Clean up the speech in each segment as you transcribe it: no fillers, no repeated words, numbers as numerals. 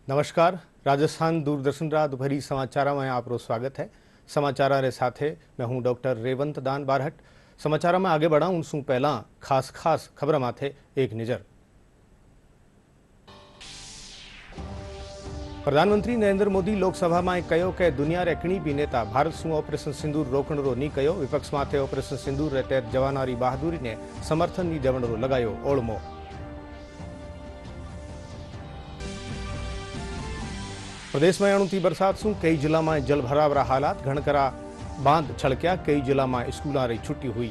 नमस्कार। राजस्थान दूरदर्शन रा दोपहरी समाचार में आपरो स्वागत है। समाचार रे साथे मैं हूं डॉक्टर रेवंत दान बारहट। समाचार में आगे बढ़ाऊं सु पहला खास खबर माथे एक नजर। प्रधानमंत्री नरेंद्र मोदी लोकसभा में कहो कि दुनिया रे कणी भी नेता भारत सु ऑपरेशन सिंदूर रोकणरो नहीं कहो। विपक्ष माथे ऑपरेशन सिंदूर रे तहत जवानारी बहादुरी ने समर्थन नहीं देवणरो लगायो ओळमो। प्रदेश में अणुती बरसात सु कई जिला में जल भराव रा हालात। घणकरा बांध छलक्या। कई जिला में स्कूलों री छुट्टी हुई।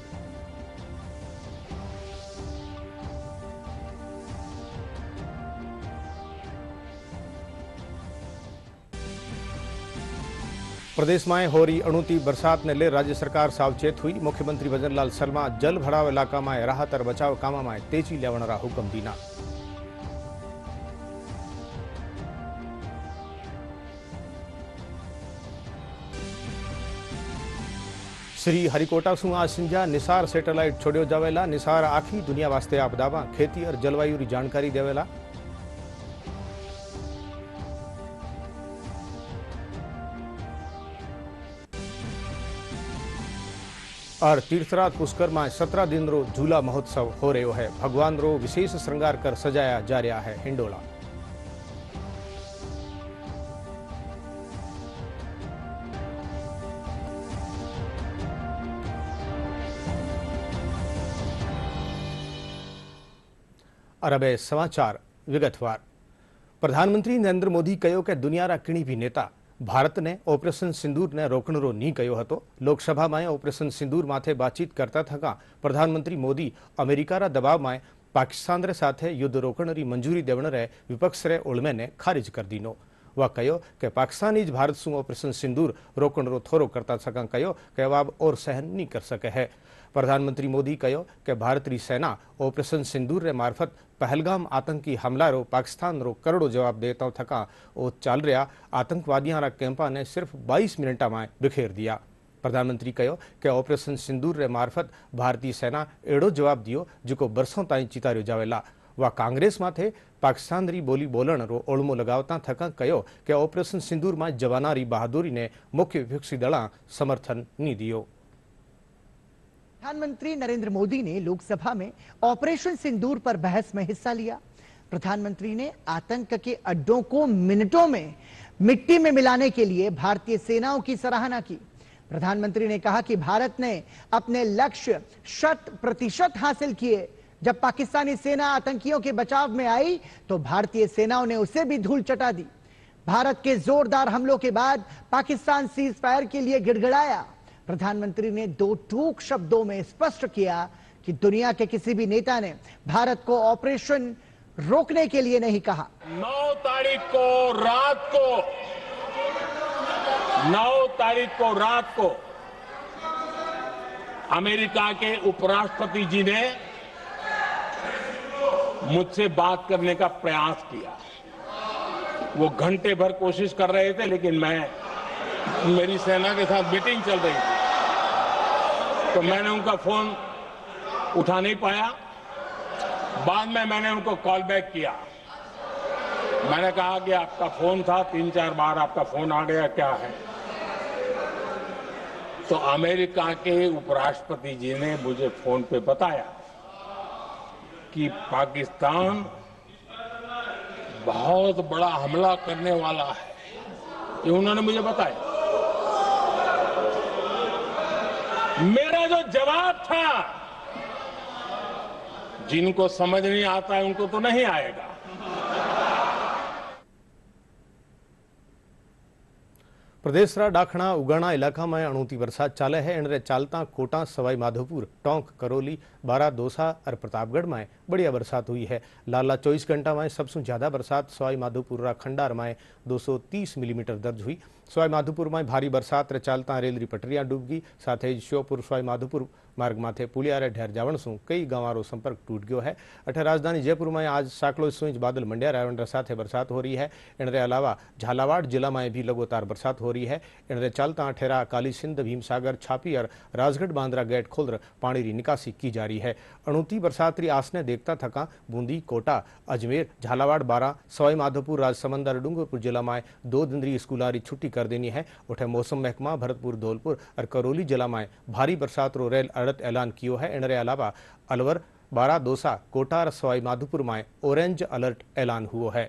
प्रदेश में हो रही अणुती बरसात ने ले राज्य सरकार सावचेत हुई। मुख्यमंत्री भजनलाल शर्मा जल भराव इलाका में राहत और बचाव काम में तेजी लेवण रा हुक्म दीना। श्री हरिकोटा सु आज संजा निसार सेटेलाइट छोड़ो जावेला। निसार आखी दुनिया वास्ते आपदावा खेती और जलवायु की जानकारी देवेला। और तीर्थराज पुष्कर में 17 दिन रो झूला महोत्सव हो रहा है। भगवान रो विशेष श्रृंगार कर सजाया जा रहा है हिंडोला। और अब समाचार विगतवार। प्रधानमंत्री नरेंद्र मोदी कहो कि दुनिया रा किणी भी नेता भारत ने ऑपरेशन सिंदूर ने रोकणरो नहीं कहो हतो। लोकसभा में ऑपरेशन सिंदूर माथे बातचीत करता थका प्रधानमंत्री मोदी अमेरिका रा दबाव में पाकिस्तान रे साथे युद्ध रोकणरी मंजूरी देवण रे विपक्ष रे उलमे ने खारिज कर दीनो। वह कहो कि पाकिस्तान इज भारत सु ऑपरेशन सिंदूर रोकणरो थोरो करता सका कहो कि अब और सहन नहीं कर सके है। प्रधानमंत्री मोदी कहो कि भारतीय सेना ऑपरेशन सिंदूर रे मार्फत पहलगाम आतंकी हमला रो पाकिस्तान रो करोड़ों जवाब देता थका ओ चल रहा आतंकवादियों रा कैंपा ने सिर्फ 22 मिनट में बिखेर दिया। प्रधानमंत्री कहो कि ऑपरेशन सिंदूर रे मार्फत भारतीय सेना एड़ो जवाब दियो जो बरसों ताई चितार्यो जावेला। वह कांग्रेस माथे पाकिस्तान री बोली बोलण रो ओळमो लगावता थका कहो कि ऑपरेशन सिंदूर में जवानारी बहादुरी ने मुख्य विपक्षी दल समर्थन नहीं दियो। प्रधानमंत्री नरेंद्र मोदी ने लोकसभा में ऑपरेशन सिंदूर पर बहस में हिस्सा लिया। प्रधानमंत्री ने आतंक के अड्डों को मिनटों में मिट्टी में मिलाने के लिए भारतीय सेनाओं की सराहना की। प्रधानमंत्री ने कहा कि भारत ने अपने लक्ष्य 100% हासिल किए। जब पाकिस्तानी सेना आतंकियों के बचाव में आई तो भारतीय सेनाओं ने उसे भी धूल चटा दी। भारत के जोरदार हमलों के बाद पाकिस्तान सीज फायर के लिए गिड़गिड़ाया। प्रधानमंत्री ने दो टूक शब्दों में स्पष्ट किया कि दुनिया के किसी भी नेता ने भारत को ऑपरेशन रोकने के लिए नहीं कहा। 9 तारीख को रात को अमेरिका के उपराष्ट्रपति जी ने मुझसे बात करने का प्रयास किया। वो घंटे भर कोशिश कर रहे थे, लेकिन मेरी सेना के साथ मीटिंग चल रही थी, तो मैंने उनका फोन उठा नहीं पाया। बाद में मैंने उनको कॉल बैक किया। मैंने कहा कि आपका फोन था, 3-4 बार आपका फोन आ गया, क्या है? तो अमेरिका के उपराष्ट्रपति जी ने मुझे फोन पे बताया कि पाकिस्तान बहुत बड़ा हमला करने वाला है। ये उन्होंने मुझे बताया। मेरा जो जवाब था, जिनको समझ नहीं आता है उनको तो नहीं आएगा। प्रदेश रा डाखणा उगाणा इलाका में अणुती बरसात चाले है। इनरे चालता कोटा, सवाई माधोपुर, टोंक, करौली, बारा, दौसा और प्रतापगढ़ में बढ़िया बरसात हुई है। लाला 24 घंटा में सबसे ज्यादा बरसात सवाई माधोपुर रा खंडार में 230 मिलीमीटर दर्ज हुई। सवाई माधोपुर में भारी बरसात रे चालता रेल री पटरियां डूब गई। साथ ही श्योपुर सवाई माधोपुर मार्ग माथे पुलिया रे ढेर जावण सु कई गांव संपर्क टूट गयो है। अठे राजधानी जयपुर में आज साकड़ो इंच बादल मंड्या रहने साथ बरसात हो रही है। इनरे अलावा झालावाड़ जिला में भी लगातार बरसात हो रही है। इनरे चलता अठेरा, काली सिंध, भीमसागर, छापी और राजगढ़ बांद्रा गेट खोल पानी की निकासी की जा रही है। अणुती बरसात री आस ने देखता थका बूंदी कोटा अजमेर झालावाड़ बारा सवाई माधोपुर राजसमंद और डूंगरपुर जिला में 2 दिन री स्कूलारी छुट्टी कर देनी है। उठे मौसम महकमा भरतपुर धौलपुर और करौली जिला में भारी बरसात रो रेल अलर्ट ऐलान कियो है। इन अलावा अलवर बारा दौसा कोटा और सवाई माधोपुर में ऑरेंज अलर्ट ऐलान हुआ है।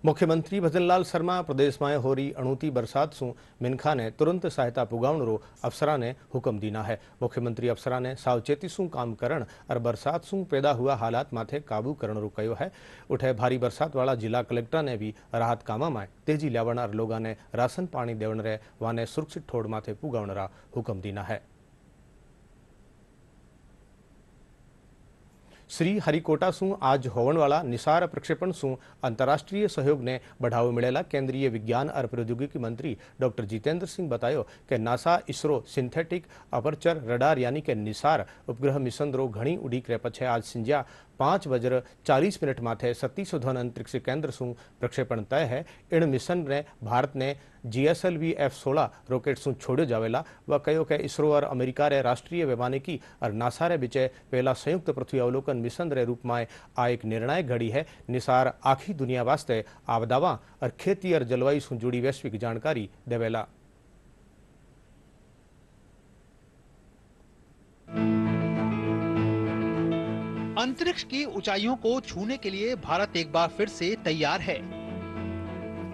मुख्यमंत्री भजनलाल शर्मा प्रदेश में हो रही अणुती बरसात सु मिनखा ने तुरंत सहायता पुगावणो अफसरा ने हुक्म दीना है। मुख्यमंत्री अफसरा ने सावचेती सु काम करण और बरसात सु पैदा हुआ हालात माथे काबू करणो कहो है। उठे भारी बरसात वाला जिला कलेक्टर ने भी राहत कामा में तेजी लावण और लोगों ने राशन पानी देवण रे वाने सुरक्षित ठोड़ माथे पुगावण हुक्म दीना है। श्री हरिकोटा सु आज होवन वाला निसार प्रक्षेपण सु अंतर्राष्ट्रीय सहयोग ने बढ़ावो मिलेला केंद्रीय विज्ञान और प्रौद्योगिकी मंत्री डॉक्टर जितेंद्र सिंह बतायो कि NASA ISRO synthetic aperture radar यानी कि निसार उपग्रह मिशन रो घणी उड़ी करे पछे आज संध्या 5:40 माथे सतीश धवन अंतरिक्ष केंद्र सु प्रक्षेपण तय है। इन मिशन ने भारत ने GSLV F-16 रॉकेट सु छोड़ो जावेला व कहो कि इसरो और अमेरिका रे राष्ट्रीय वैमानिकी और नासा रे बीचे पहला संयुक्त पृथ्वी अवलोकन मिशन रे रूप में आ एक निर्णायक घड़ी है। निसार आखी दुनिया वास्ते आपदावां और खेती और जलवायु सु जुड़ी वैश्विक जानकारी देवेला। अंतरिक्ष की ऊंचाइयों को छूने के लिए भारत एक बार फिर से तैयार है।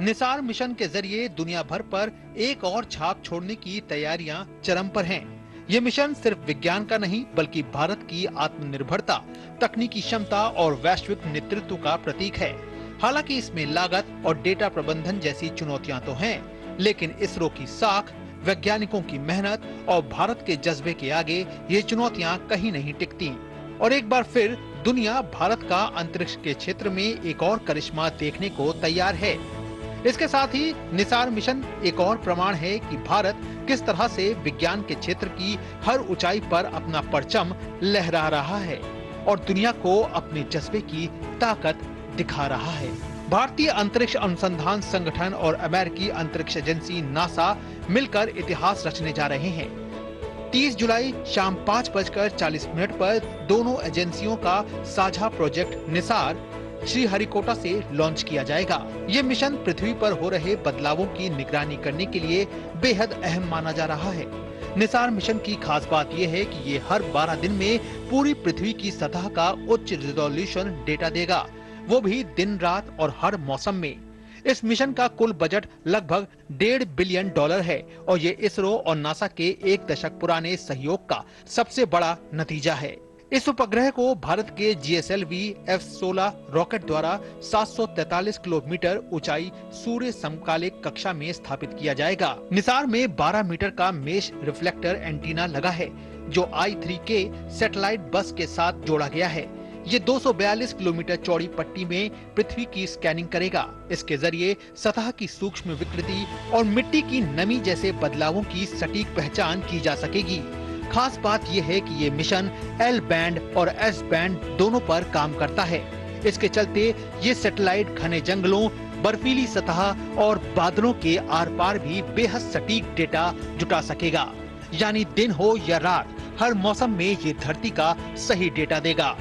निसार मिशन के जरिए दुनिया भर पर एक और छाप छोड़ने की तैयारियां चरम पर हैं। ये मिशन सिर्फ विज्ञान का नहीं बल्कि भारत की आत्मनिर्भरता, तकनीकी क्षमता और वैश्विक नेतृत्व का प्रतीक है। हालांकि इसमें लागत और डेटा प्रबंधन जैसी चुनौतियां तो हैं, लेकिन इसरो की साख, वैज्ञानिकों की मेहनत और भारत के जज्बे के आगे ये चुनौतियां कहीं नहीं टिकती। और एक बार फिर दुनिया भारत का अंतरिक्ष के क्षेत्र में एक और करिश्मा देखने को तैयार है। इसके साथ ही निसार मिशन एक और प्रमाण है कि भारत किस तरह से विज्ञान के क्षेत्र की हर ऊंचाई पर अपना परचम लहरा रहा है और दुनिया को अपने जज्बे की ताकत दिखा रहा है। भारतीय अंतरिक्ष अनुसंधान संगठन और अमेरिकी अंतरिक्ष एजेंसी नासा मिलकर इतिहास रचने जा रहे हैं। 30 जुलाई शाम 5:40 पर दोनों एजेंसियों का साझा प्रोजेक्ट निसार श्रीहरिकोटा से लॉन्च किया जाएगा। ये मिशन पृथ्वी पर हो रहे बदलावों की निगरानी करने के लिए बेहद अहम माना जा रहा है। निसार मिशन की खास बात यह है कि ये हर 12 दिन में पूरी पृथ्वी की सतह का उच्च रिजोल्यूशन डेटा देगा, वो भी दिन रात और हर मौसम में। इस मिशन का कुल बजट लगभग $1.5 बिलियन है और ये इसरो और नासा के 1 दशक पुराने सहयोग का सबसे बड़ा नतीजा है। इस उपग्रह को भारत के GSLV F-16 रॉकेट द्वारा 743 किलोमीटर ऊंचाई सूर्य समकालिक कक्षा में स्थापित किया जाएगा। निसार में 12 मीटर का मेश रिफ्लेक्टर एंटीना लगा है जो I3K सैटेलाइट बस के साथ जोड़ा गया है। ये 242 किलोमीटर चौड़ी पट्टी में पृथ्वी की स्कैनिंग करेगा। इसके जरिए सतह की सूक्ष्म विकृति और मिट्टी की नमी जैसे बदलावों की सटीक पहचान की जा सकेगी। खास बात यह है कि ये मिशन L बैंड और S बैंड दोनों पर काम करता है। इसके चलते ये सैटेलाइट घने जंगलों, बर्फीली सतह और बादलों के आर पार भी बेहद सटीक डेटा जुटा सकेगा। यानी दिन हो या रात, हर मौसम में ये धरती का सही डेटा देगा।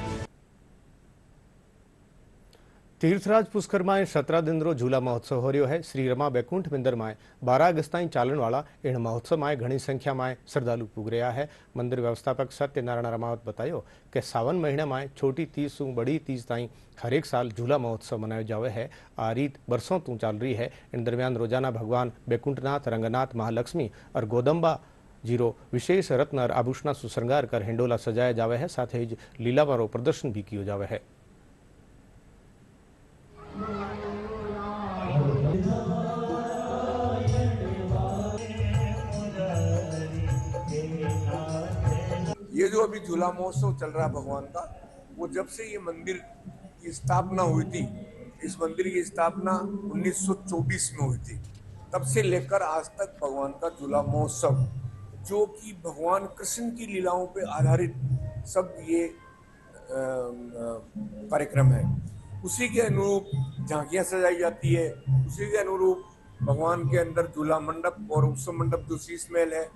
तीर्थराज पुष्कर में 17 दिन रो झूला महोत्सव हो रहा है। श्री रमा बैकुंठ मंदिर में 12 अगस्त ताईं चालन वाला इन महोत्सव में घनी संख्या में श्रद्धालु पुग रहा है। मंदिर व्यवस्थापक सत्यनारायण रमावत बतायो कि सावन महीने में छोटी तीज सु बड़ी तीज ताईं हर एक साल झूला महोत्सव मनाया जावे है। आ रीत बरसों तू चाल रही है। इन दरमियान रोजाना भगवान बैकुंठनाथ, रंगनाथ, महालक्ष्मी और गोदम्बा जीरो विशेष रत्न और आभूषण सु श्रृंगार कर हिंडोला सजाया जावे है। साथ ही लीलावारो प्रदर्शन भी किया जावे है। ये जो अभी झूला महोत्सव चल रहा है भगवान का, वो जब से ये मंदिर की स्थापना हुई थी, इस मंदिर की स्थापना 1924 में हुई थी, तब से लेकर आज तक भगवान का झूला महोत्सव, जो कि भगवान कृष्ण की लीलाओं पे आधारित सब ये कार्यक्रम है, उसी के अनुरूप झांकियां सजाई जाती है, उसी के अनुरूप भगवान के अंदर झूला मंडप और उत्सव मंडप जो शीश महल है,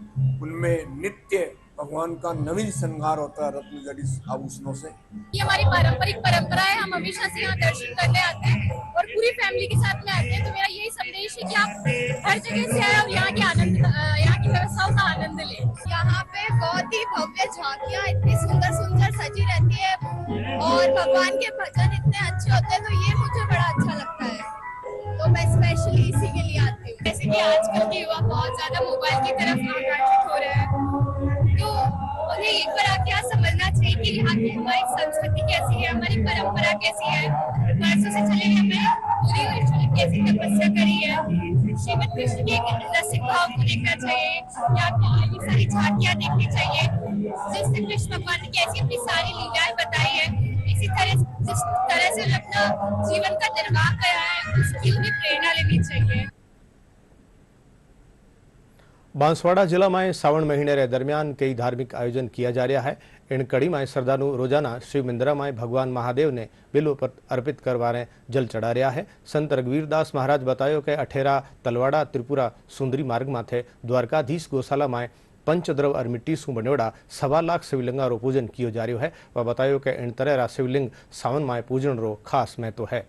उनमें नित्य भगवान का नवीन श्रृंगार होता है रत्न जड़ित आभूषणों से। ये हमारी पारंपरिक परंपरा है, हम हमेशा से यहाँ दर्शन करने आते हैं और पूरी फैमिली के साथ में आते हैं। तो मेरा यही संदेश है कि आप हर जगह से आए और यहाँ की व्यवस्थाओं का आनंद लें। यहाँ पे बहुत ही भव्य झांकियाँ इतनी सुंदर सुंदर सजी रहती है और भगवान के भजन इतने अच्छे होते हैं, तो ये मुझे बड़ा अच्छा लगता है। तो मैं स्पेशली इसी के लिए आती हूँ। जैसे कि आजकल के युवा बहुत ज्यादा मोबाइल की तरफ आकर्षित हो रहे हैं, तो उन्हें एक बार आके यहाँ समझना चाहिए कि यहाँ की हमारी संस्कृति कैसी है, हमारी परंपरा कैसी है, वर्षों से चले हमें पूरी हुई कैसी तपस्या करी है। श्रीमद कृष्ण के रसिक भाव को देखना चाहिए, यहाँ की ये सारी झांकियाँ देखनी चाहिए, जिससे कृष्ण भगवान ने कैसी अपनी सारी लीलाएं बताई है। इसी तरह जिस तरह से अपना जीवन का निर्वाह करा है, उसकी उन्हें प्रेरणा लेनी चाहिए। बांसवाड़ा जिला में सावण महीने दरमियान कई धार्मिक आयोजन किया जा रहा है। इन कड़ी में श्रद्धालु रोजाना शिव मंदिर में भगवान महादेव ने बिल्व अर्पित करवाने जल चढ़ा रहा है। संत रघुवीर दास महाराज बतायो कि अठेरा तलवाड़ा त्रिपुरा सुंदरी मार्ग माथे द्वारकाधीश गौशाला में पंचद्रव और मिट्टी से बनेड़ा 1.25 लाख शिवलिंगा रो पूजन किया जा रहा है। वह बतायो कि इन तरह शिवलिंग सावन में पूजन रो खास महत्व है।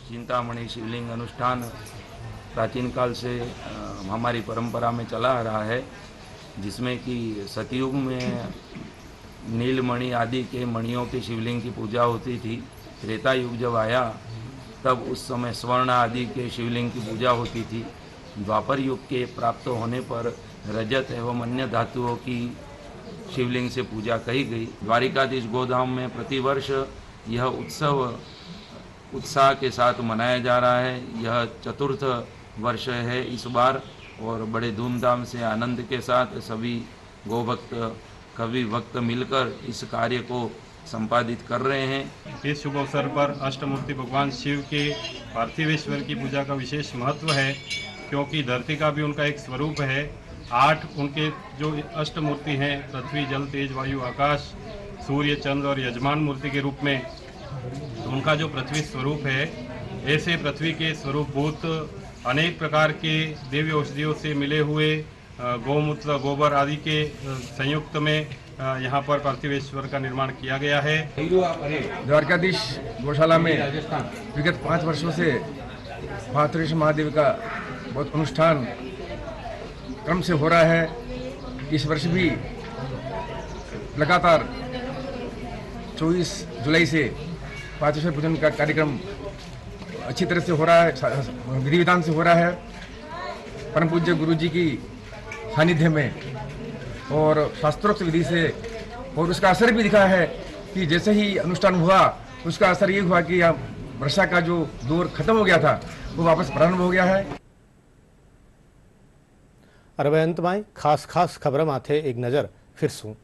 चिंतामणि शिवलिंग अनुष्ठान प्राचीन काल से हमारी परंपरा में चला आ रहा है, जिसमें कि सतयुग में नीलमणि आदि के मणियों के शिवलिंग की पूजा होती थी। त्रेता युग जब आया तब उस समय स्वर्ण आदि के शिवलिंग की पूजा होती थी। द्वापर युग के प्राप्त होने पर रजत एवं अन्य धातुओं की शिवलिंग से पूजा कही गई। द्वारिकाधीश गोधाम में प्रतिवर्ष यह उत्सव उत्साह के साथ मनाया जा रहा है। यह चतुर्थ वर्ष है इस बार और बड़े धूमधाम से आनंद के साथ सभी गोभक्त कवि भक्त मिलकर इस कार्य को संपादित कर रहे हैं। इस शुभ अवसर पर अष्टमूर्ति भगवान शिव के पार्थिवेश्वर की पूजा का विशेष महत्व है, क्योंकि धरती का भी उनका एक स्वरूप है। 8 उनके जो अष्टमूर्ति हैं, पृथ्वी जल तेज वायु आकाश, सूर्य चंद्र और यजमान मूर्ति के रूप में उनका जो पृथ्वी स्वरूप है, ऐसे पृथ्वी के स्वरूपभूत अनेक प्रकार के देवी औषधियों से मिले हुए गौमूत्र गोबर आदि के संयुक्त में यहाँ पर पार्थिवेश्वर का निर्माण किया गया है। द्वारकाधीश गौशाला में विगत 5 वर्षों से पार्थिवेश्वर महादेव का बहुत अनुष्ठान क्रम से हो रहा है। इस वर्ष भी लगातार 24 जुलाई से पार्थिवेश्वर पूजन का कार्यक्रम अच्छी तरह से हो रहा है, विधि विधान से हो रहा है। परम पूज्य गुरु जी की सानिध्य में और शास्त्रोक्त विधि से, और उसका असर भी दिखा है कि जैसे ही अनुष्ठान हुआ उसका असर ये हुआ कि वर्षा का जो दौर खत्म हो गया था वो वापस प्रारंभ हो गया है। और अंत में खास खबर माथे एक नजर फिर सूं।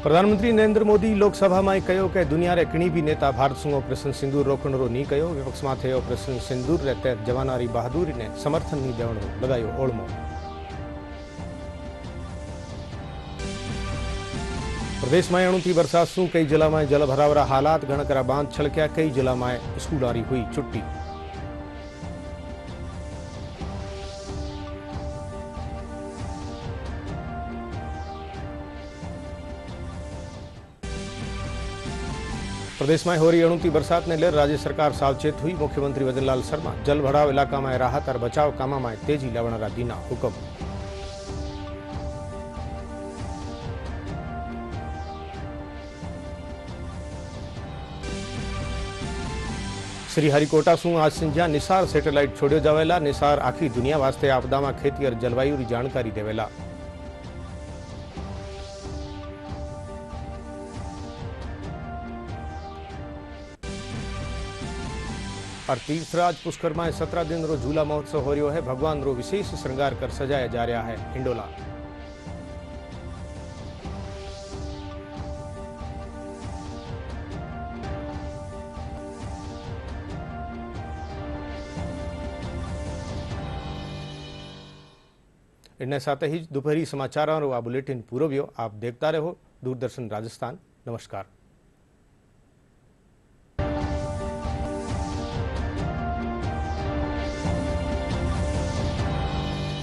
प्रधानमंत्री नरेंद्र मोदी लोकसभा में कहो कि दुनिया रे कणी भी नेता भारत संग ऑपरेशन सिंदूर रोकणो नहीं कहो। विपक्ष माथे ऑपरेशन सिंदूर रे तहत जवानारी बहादुरी ने समर्थन नहीं देवणो लगायो ओळमो। प्रदेश में अणुती बरसात सु कई जिला में जल भरावरा हालात, गणकरा बांध छलक्या, कई जिला में स्कूलारी हुई छुट्टी। प्रदेश में हो रही अणुती बरसात ने लेकर राज्य सरकार सावचेत हुई। मुख्यमंत्री वजनलाल शर्मा जल भराव इलाका में राहत और बचाव काम में तेजी लावणारा दीना हुक्म। श्रीहरिकोटा सूं आज संजा निसार सेटेलाइट छोड़ियो जावेला। निसार आखी दुनिया वास्ते आपदा में खेती और जलवायु की जानकारी देवेला। और तीर्थराज पुष्कर में 17 दिन रो झूला महोत्सव हो रहा है। भगवान रो विशेष श्रृंगार कर सजाया जा रहा है हिंडोला। इन्हें साथ ही दोपहरी समाचारों आ बुलेटिन पूरो व्यो। आप देखता रहो दूरदर्शन राजस्थान। नमस्कार।